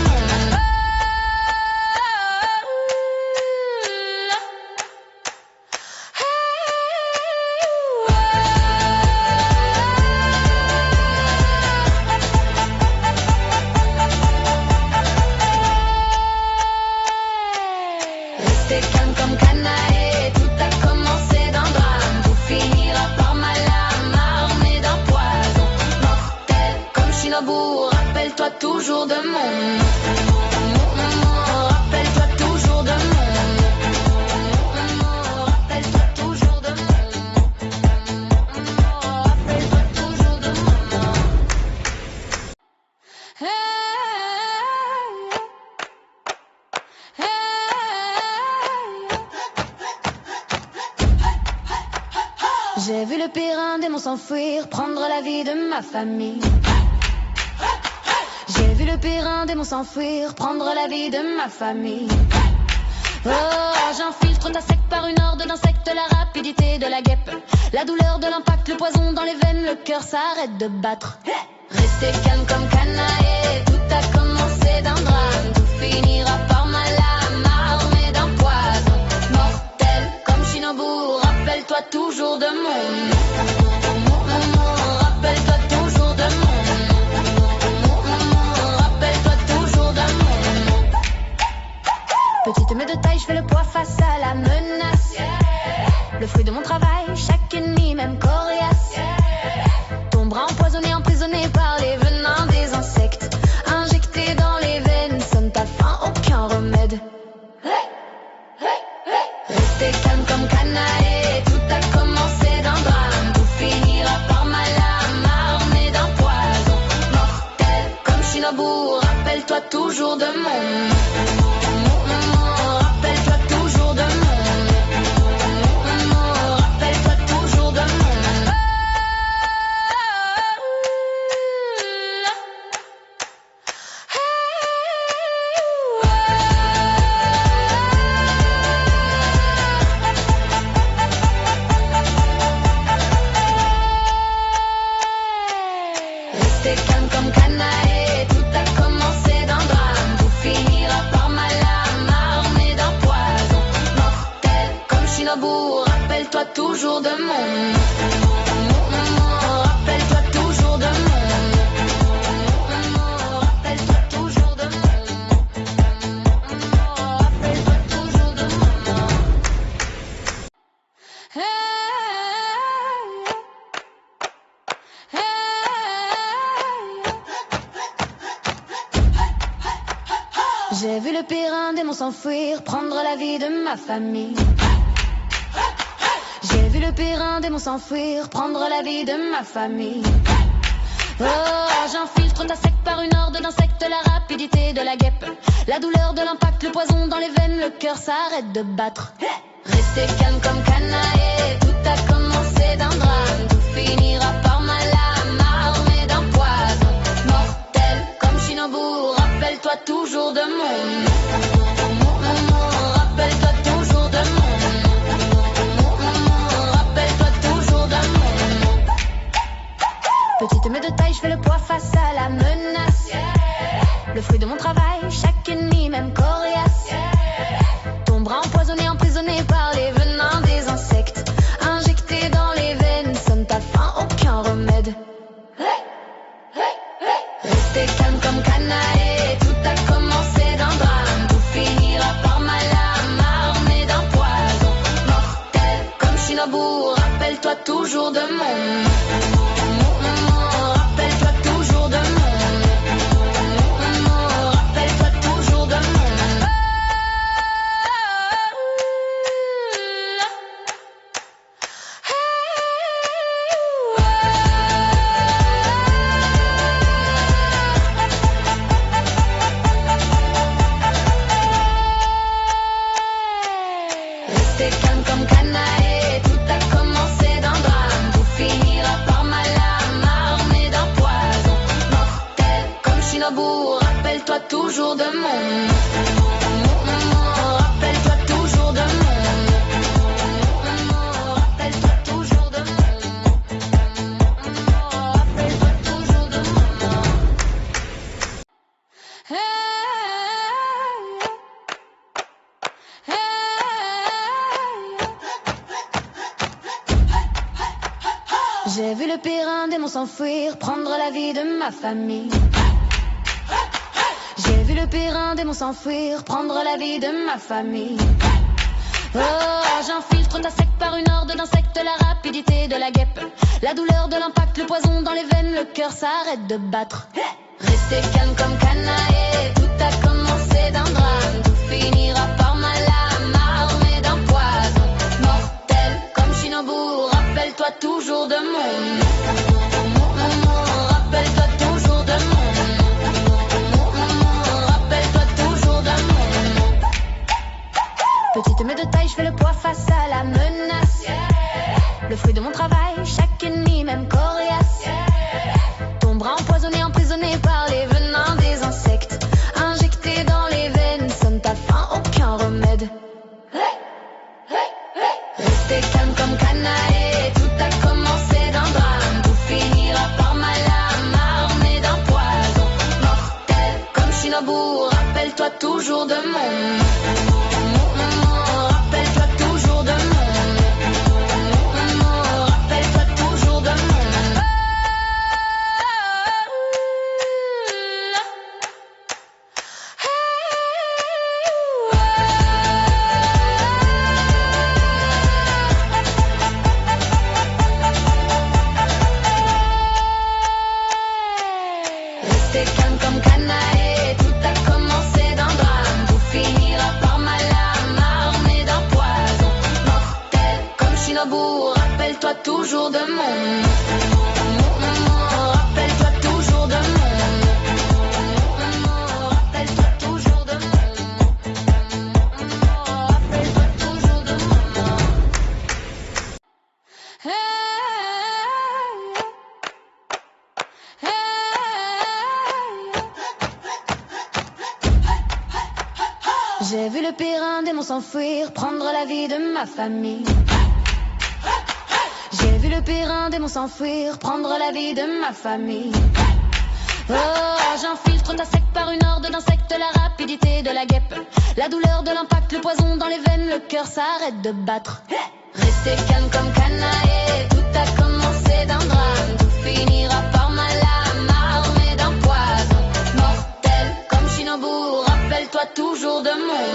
Restez calme comme Kanae, tout a commencé d'un drame, tout finira par ma lame, armée d'un poison mortel comme Shinobu. Rappelle-toi toujours de mon. Rappelle-toi toujours de mon. Rappelle-toi toujours de mon. Rappelle-toi toujours de mon. J'ai vu le pire un démon s'enfuir, prendre la vie de ma famille. J'ai vu le pire un démon s'enfuir, prendre la vie de ma famille. Oh, j'infiltre ta sec par une horde d'insectes, la rapidité de la guêpe, la douleur de l'impact, le poison dans les veines, le cœur s'arrête de battre. Restez calme comme canaille, tout a commencé d'un drame, tout finira par ma lame, armée d'un poison mortel comme Shinobu. Rappelle-toi toujours de mon nom, rappelle-toi toujours de mon nom, rappelle-toi toujours de mon nom. Petite mais de taille, je fais le poids face à la menace, le fruit de mon travail, chaque ennemi même coriace. Ton bras empoisonné, emprisonné par les venins des insectes, injecté dans les veines, sonne ta faim, aucun remède. Restez calme comme canaille, tout a commencé d'un drame, tout finira par ma lame, armée d'un poison mortel comme Shinobu. Rappelle-toi toujours de mon nom, rappelle-toi toujours de mon nom, rappelle-toi toujours de mon nom. Restez calme comme canaille, tout a commencé d'un drame, tout finira par ma lame, armée d'un poison mortel comme Shinobu. Rappelle-toi toujours de mon nom, rappelle-toi toujours de mon nom, rappelle-toi toujours de mon nom, rappelle-toi toujours de mon nom. J'ai vu le pire, un démon s'enfuir, prendre la vie de ma famille. J'ai vu le pire, un démon s'enfuir, prendre la vie de ma famille. Oh, j'infiltre ta sec par une horde d'insectes, la rapidité de la guêpe, la douleur de l'impact, le poison dans les veines, le cœur s'arrête de battre. Restez calme comme canaille, tout a commencé d'un drame, tout finira par ma lame, armée d'un poison mortel comme Shinobu. Rappelle-toi toujours de mon nom, rappelle-toi toujours de mon nom, rappelle-toi toujours de mon nom. Petite mais de taille, je fais le poids face à la menace, le fruit de mon travail, chaque ennemi même coriace. Ton bras empoisonné, emprisonné par les venins des insectes, injecté dans les veines, sonne ta faim, aucun remède. Restez calme comme canaille, tout a commencé d'un drame, tout finira par ma lame, armée d'un poison mortel comme Shinobu. Rappelle-toi toujours de mon nom, rappelle-toi toujours de mon nom, rappelle-toi toujours de mon nom. Restez calme comme canaille, tout a commencé d'un drame, tout finira par ma lame, armée d'un poison mortel comme Shinobu. Rappelle-toi toujours de mon nom, rappelle-toi toujours de mon nom, rappelle-toi toujours de mon nom, rappelle-toi toujours de mon nom. J'ai vu le pire, un démon s'enfuir, prendre la vie de ma famille. J'ai vu le pire, un démon s'enfuir, prendre la vie de ma famille. Oh, j'infiltre ta sec par une horde d'insectes, la rapidité de la guêpe, la douleur de l'impact, le poison dans les veines, le cœur s'arrête de battre. Restez calme comme canaille, tout a commencé d'un drame, tout finira par ma lame, armée d'un poison mortel comme Shinobu. Rappelle-toi toujours de mon nom, rappelle-toi toujours de mon nom, rappelle-toi toujours de mon nom. Petite mais de taille, je fais le poids face à la menace, le fruit de mon travail, chaque ennemi même coriace. Ton bras empoisonné, emprisonné par les venins des insectes, injecté dans les veines, sonne ta faim, aucun remède. toujours de mon. Rappelle-toi toujours de mon. Rappelle-toi toujours de mon. Restez calme comme Canaë, tout a commencé d'un drame, tout finira par ma lame, armée d'un poison mortel comme Shinobu. Rappelle-toi toujours de mon. Rappelle-toi toujours de mon. Rappelle-toi toujours de mon. Rappelle-toi toujours de mon. J'ai vu le pire, un démon s'enfuir, prendre la vie de ma famille. J'ai vu le pire, un démon s'enfuir, prendre la vie de ma famille. Oh, j'infiltre ta sec par une horde d'insectes, la rapidité de la guêpe, la douleur de l'impact, le poison dans les veines, le cœur s'arrête de battre. Restez calme comme Canaë, tout a commencé d'un drame, tout finira par ma lame, armée d'un poison mortel comme Shinobu. Rappelle-toi toujours de mon.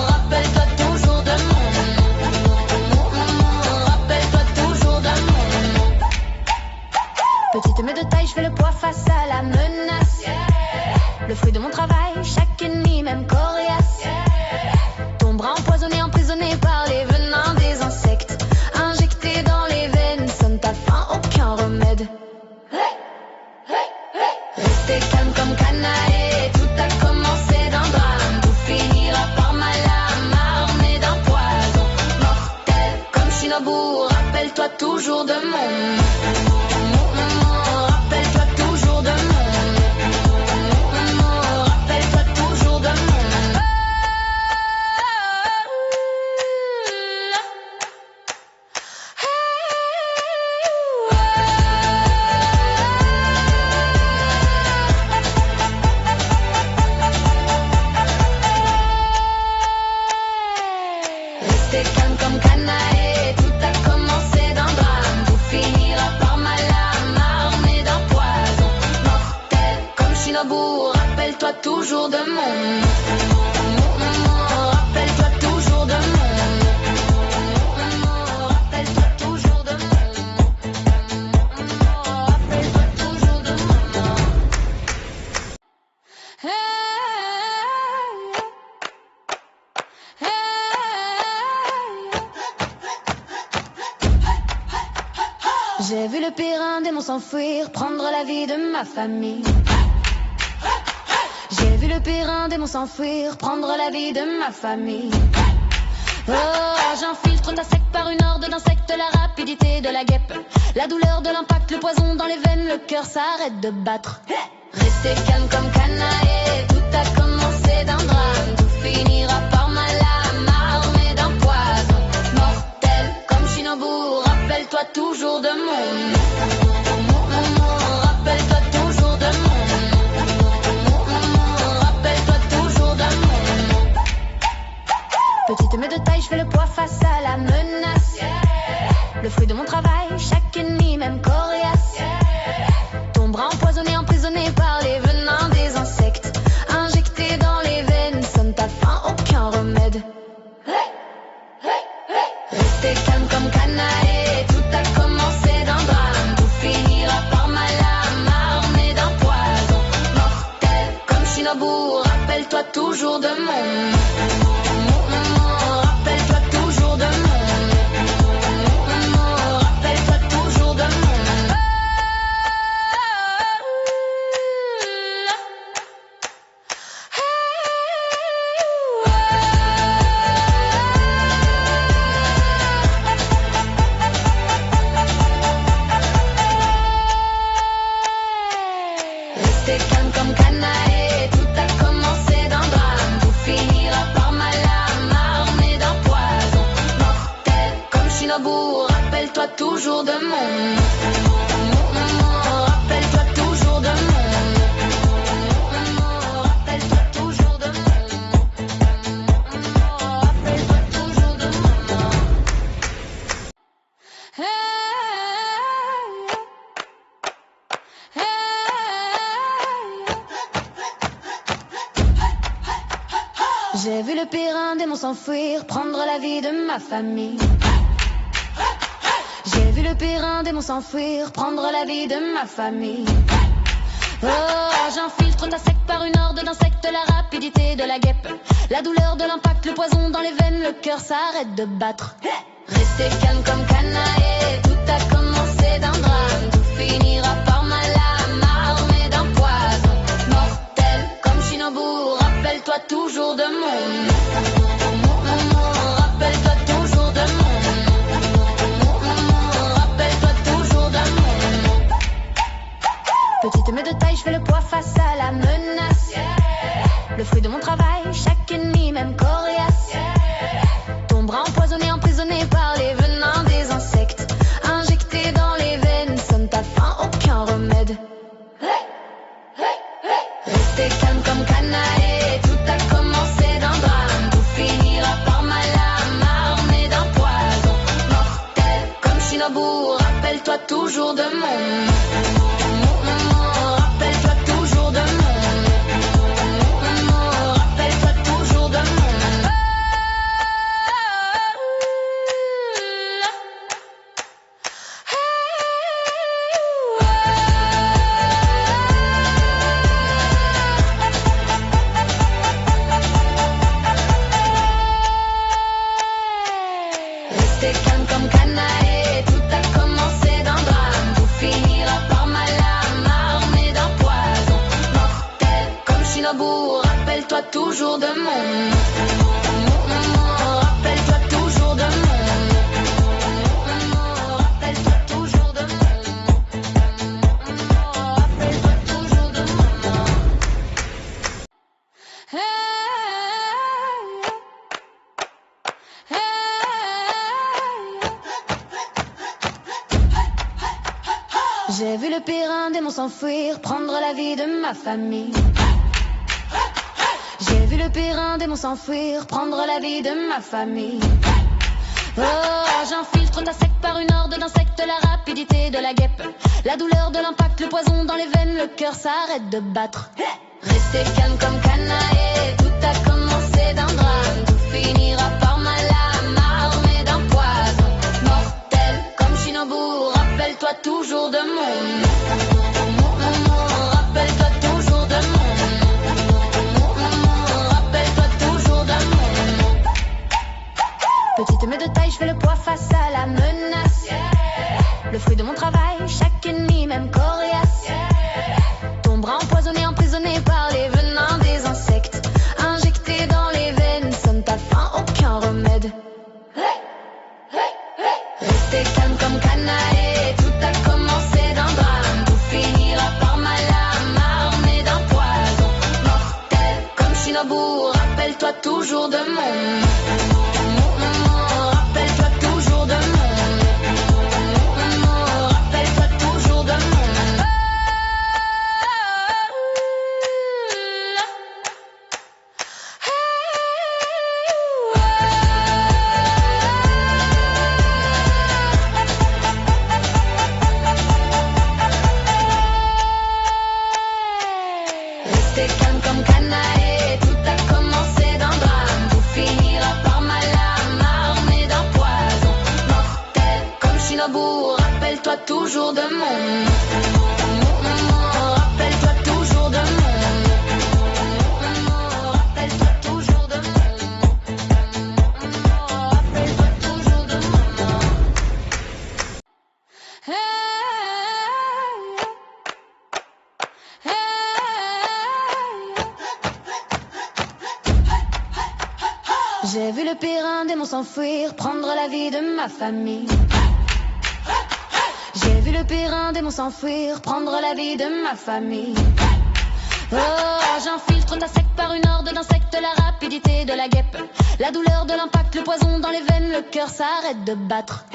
Rappelle-toi toujours de mon. Rappelle-toi toujours de mon. Petite mais de taille, je fais le poids face à la menace. Le fruit de mon travail, chaque ennemi, même coriace. Ton bras empoisonné, emprisonné par les venins des insectes, injecté dans les veines, sonne ta faim, aucun remède. Restez calme comme Canaë, tout a commencé d'un drame, tout finira par ma lame, armée d'un poison mortel comme Shinobu. Rappelle-toi toujours de mon. Rappelle-toi toujours de mon. Rappelle-toi toujours de mon. Restez calme comme Canaë, tout a commencé d'un drame, tout finira par ma lame, armée d'un poison mortel comme Shinobu. Rappelle-toi toujours de mon. Rappelle-toi toujours de mon. Rappelle-toi toujours de mon. Rappelle-toi toujours de mon. J'ai vu le pire, un démon s'enfuir, prendre la vie de ma famille. J'ai vu le pire, un démon s'enfuir, prendre la vie de ma famille. Oh, j'infiltre ta sec par une horde d'insectes, la rapidité de la guêpe, la douleur de l'impact, le poison dans les veines, le cœur s'arrête de battre. Restez calme comme Canaë, tout a commencé d'un drame, tout finira par ma lame, armée d'un poison mortel comme Shinobu. Rappelle-toi toujours de mon. Rappelle-toi toujours de mon. Rappelle-toi toujours de mon. Petite mais de taille, je fais le poids face à la menace. Le fruit de mon travail, chaque ennemi, même coriace. Ton bras empoisonné, emprisonné par les venins des insectes, injecté dans les veines, sonne ta faim, aucun remède. Restez calme comme Canaë, tout a commencé d'un drame, tout finira par ma lame, armée d'un poison mortel comme Shinobu. Rappelle-toi toujours de mon. Rappelle-toi toujours de mon. Rappelle-toi toujours de mon. Restez calme comme Canaë, tout a commencé d'un drame, tout finira par ma lame, armée d'un poison mortel comme Shinobu. Rappelle-toi toujours de mon. Rappelle-toi toujours de mon. Rappelle-toi J'ai vu le pire, un démon s'enfuir, prendre la vie de ma famille. J'ai vu le pire, un démon s'enfuir, prendre la vie de ma famille. Oh, j'infiltre ta sec par une horde d'insectes, la rapidité de la guêpe, la douleur de l'impact, le poison dans les veines, le cœur s'arrête de battre. Restez calme comme canaille, tout a commencé d'un drame, tout finira par ma lame, armée d'un poison mortel comme Shinobu. Rappelle-toi toujours de mon rappelle-toi toujours de mon rappelle-toi toujours de mon. Petite mais de taille, je fais le poids face à la menace. Le fruit de mon travail, chaque ennemi, même coriace. Ton bras empoisonné, emprisonné par les venins des insectes, injecté dans les veines, sonne ta faim, aucun remède. Restez calme comme canaille, tout a commencé d'un drame, tout finira par ma lame, armée d'un poison mortel comme Shinobu. Rappelle-toi toujours de mon rappelle-toi toujours de mon rappelle-toi toujours de mon. Restez calme comme canaille, tout a commencé d'un drame, tout finira par ma lame, armée d'un poison mortel comme Shinobu. Rappelle-toi toujours de mon rappelle-toi toujours de mon rappelle-toi toujours de mon rappelle-toi toujours de mon. J'ai vu le pire, un démon s'enfuir, prendre la vie de ma famille. J'ai vu le pire, un démon s'enfuir, prendre la vie de ma famille. Oh, j'infiltre ta sec par une horde d'insectes, la rapidité de la guêpe, la douleur de l'impact, le poison dans les veines, le cœur s'arrête de battre. Restez calme comme canaille, tout a commencé d'un drame, tout finira par ma lame, armée d'un poison mortel comme Shinobu. Rappelle-toi toujours de mon rappelle-toi toujours de mon rappelle-toi toujours de mon. Petite mais de taille, je fais le poids face à la menace. Le fruit de mon travail, chaque ennemi, même coriace. Ton bras empoisonné, emprisonné par les venins des insectes, injecté dans les veines, sonne ta faim, aucun remède. Restez calme comme canaille, tout a commencé d'un drame, tout finira par ma lame, armée d'un poison mortel comme Shinobu. Rappelle-toi toujours de mon rappelle-toi toujours de mon rappelle-toi toujours de mon. Restez calme comme canaille, tout a commencé d'un drame, tout finira par ma lame, armée d'un poison mortel comme Shinobu. Rappelle-toi toujours de mon rappelle-toi toujours de mon rappelle-toi toujours de mon rappelle-toi toujours de mon. J'ai vu le pire, un démon s'enfuir, prendre la vie de ma famille. J'ai vu le pire, un démon s'enfuir, prendre la vie de ma famille. Oh, j'infiltre ta sec par une horde d'insectes, la rapidité de la guêpe, la douleur de l'impact, le poison dans les veines, le cœur s'arrête de battre.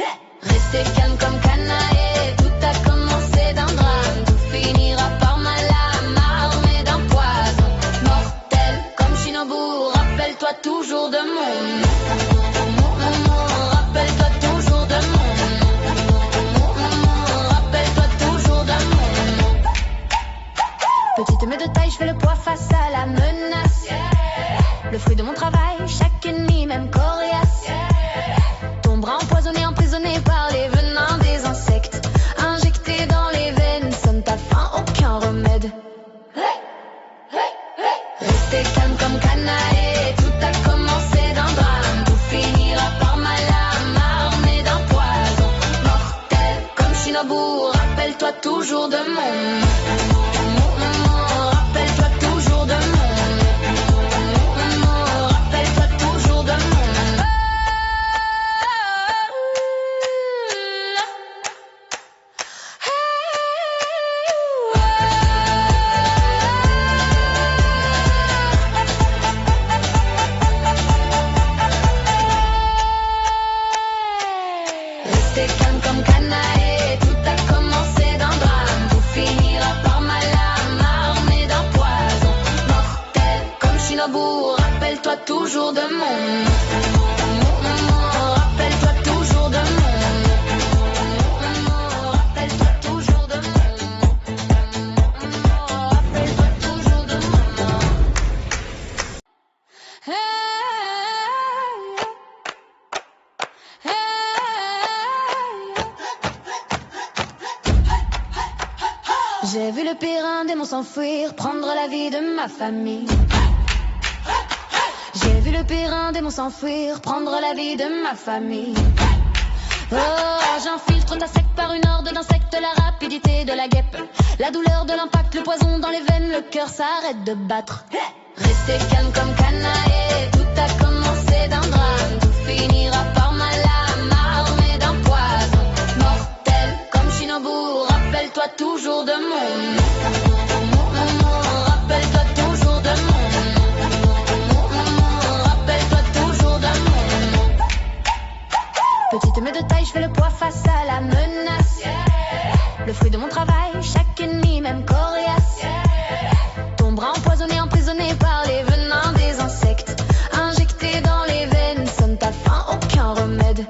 Restez calme comme canaille, tout a commencé d'un drame, tout finira par ma lame, armée d'un poison mortel comme Shinobu. Rappelle-toi toujours de mon rappelle-toi toujours de mon rappelle-toi toujours de mon. Petite mais de taille, je fais le poids face à la menace. Le fruit de mon travail, chaque ennemi même coriace. Ton bras empoisonné, emprisonné par les venins des insectes. Injecté dans les veines, sonne ta faim, aucun remède. Restez calme comme canaille, tout a commencé d'un drame. Tout finira par ma lame, armée d'un poison mortel. Comme Shinobu, rappelle-toi toujours de mon. Rappelle-toi toujours de mon. Rappelle-toi toujours de mon. Restez calme comme canaille, tout a commencé d'un drame. Tout finira par ma lame, armée d'un poison mortel. Comme Shinobu, rappelle-toi toujours de mon. Rappelle-toi toujours de mon. Rappelle-toi toujours de mon. Rappelle-toi toujours de mon. Hey. J'ai vu le pire, un démon s'enfuir, prendre la vie de ma famille. J'ai vu le pire, un démon s'enfuir, prendre la vie de ma famille. Oh, j'infiltre ta secte par une horde d'insectes, la rapidité de la guêpe, la douleur de l'impact, le poison dans les veines, le cœur s'arrête de battre. Restez calme comme canaille, tout a commencé d'un drame. Tout finira par ma lame, armée d'un poison mortel. Comme Shinobu, rappelle-toi toujours de mon. Rappelle-toi toujours de mon. Rappelle-toi toujours de mon. Petite mais de taille, je fais le poids face à la menace. Le fruit de mon travail, chaque ennemi même coriace. Ton bras empoisonné, emprisonné par les venins des insectes. Injecté dans les veines, sonne ta faim, aucun remède.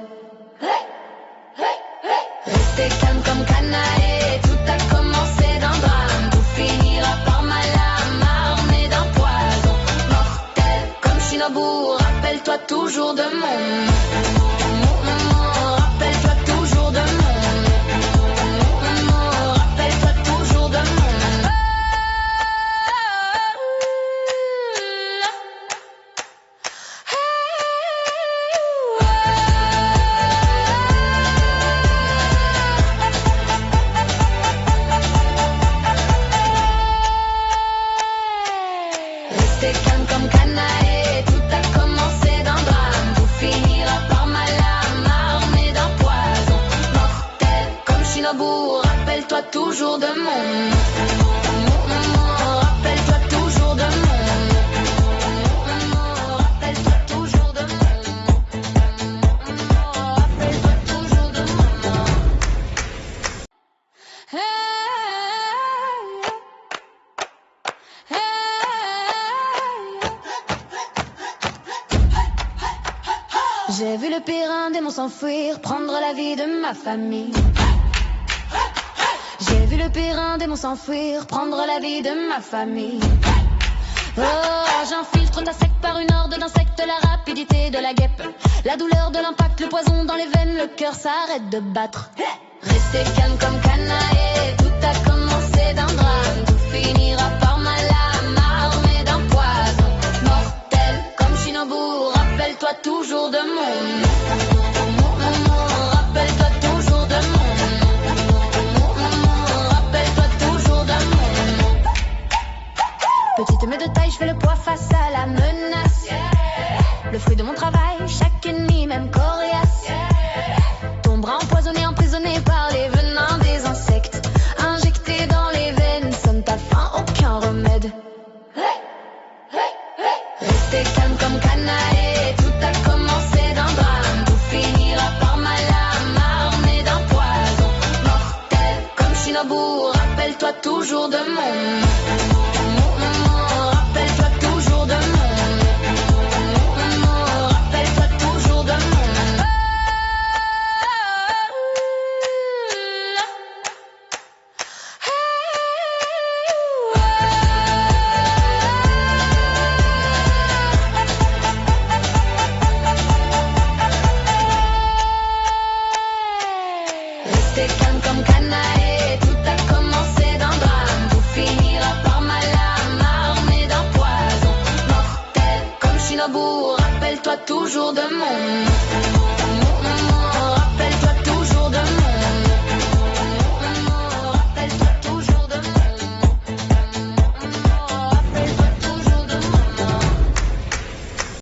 Restez calme comme canaille, tout a commencé d'un drame. Tout finira par ma lame, armée d'un poison mortel. Comme Shinobu, rappelle-toi toujours de mon. Rappelle-toi toujours de mon. Rappelle-toi toujours de mon. Restez calme comme canaille, tout a commencé d'un drame. Tout finira par ma lame, armée d'un poison mortel. Comme Shinobu, rappelle-toi toujours de mon. Rappelle-toi toujours de mon. Rappelle-toi toujours de mon. Rappelle-toi toujours de mon. Hey. J'ai vu le pire, un démon s'enfuir, prendre la vie de ma famille. J'ai vu le pire, un démon s'enfuir, prendre la vie de ma famille. Oh, j'infiltre ta secte par une horde d'insectes, la rapidité de la guêpe, la douleur de l'impact, le poison dans les veines, le cœur s'arrête de battre. Restez calme comme canaille, tout a commencé d'un drame. Tout finira par ma lame, armée d'un poison mortel. Comme Shinobu, rappelle-toi toujours de mon. Rappelle-toi toujours de mon. Rappelle-toi toujours de mon. Petite mais de taille, je fais le poids face à la menace. Le fruit de mon travail, chaque ennemi même coriace. Ton bras empoisonné, emprisonné par les venins des insectes. Injecté dans les veines, sonne ta faim, aucun remède. Restez calme comme canaille, tout a commencé d'un drame. Tout finira par ma lame, armée d'un poison mortel. Comme Shinobu, rappelle-toi toujours de mon. Rappelle-toi toujours de mon. Rappelle-toi toujours de mon. Hey. T'es calme comme Canaë, tout a commencé d'un drame. Tout finira par ma lame, armée d'un poison mortel comme Shinobu. Rappelle-toi toujours de mon